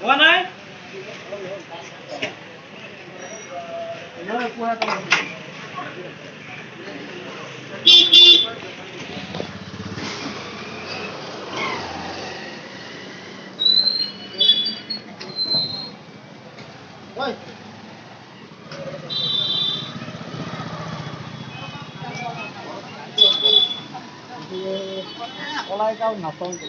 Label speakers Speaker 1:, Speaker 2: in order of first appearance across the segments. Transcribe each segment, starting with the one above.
Speaker 1: Mana? Mana kuah tu? Oi. Kalau kau nak tahu tu.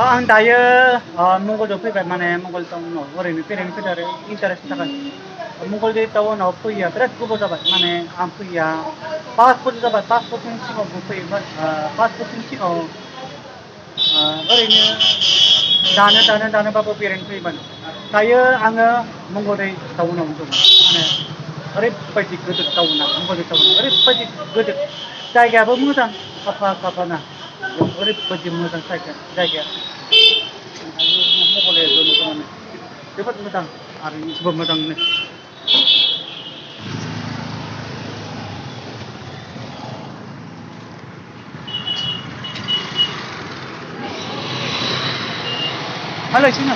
Speaker 1: Ang tayo Mongol do pay mane Mongol taw no ore ni peren pidare interest takan Mongol de taw no puya pres ko boda mane am puya passport da passport ni si ko puya passport ni si ko ore ni dana ba peren pay ban tayo ang Mongol de taw no to mane ore pati gud taw na Mongol de taw ore pati gud jayga ba mudan apa na ore pati mudan jayga mo boleh doon ko man. Dapat matang ari sebab matang ni. Halo sino?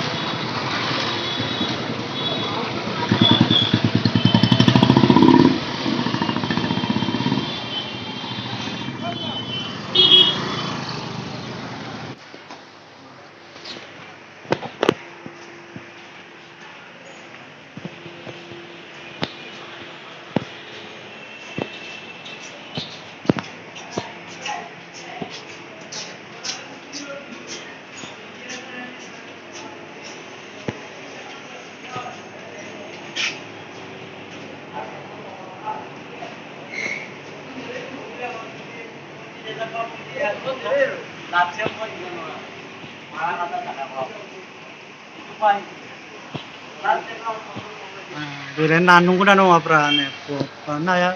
Speaker 1: Dure nanung kuna no apra ne po na ya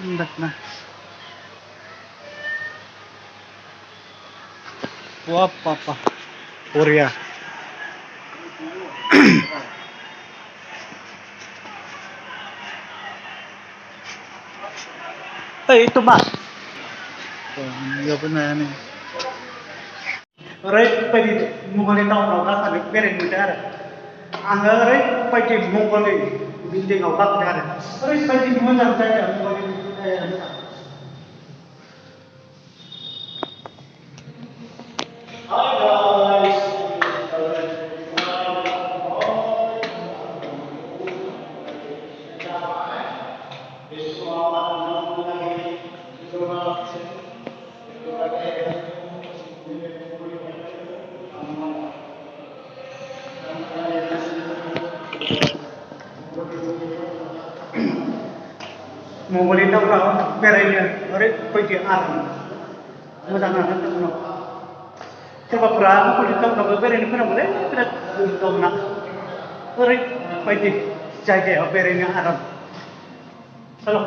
Speaker 1: ndak na po papa Korea itu mas ya benar nih right pagi mungkin tahu nggak kan beren bicara anggaran pagi mungkin building nggak bicara right pagi mungkin saja mungkin mau boleh tahu kalau berenya orang pergi alam, mudah nak tahu nak. Sebab berapa boleh tahu kalau berenya pernah boleh tidak tahu nak. Orang pergi jaga berenya alam. Halo.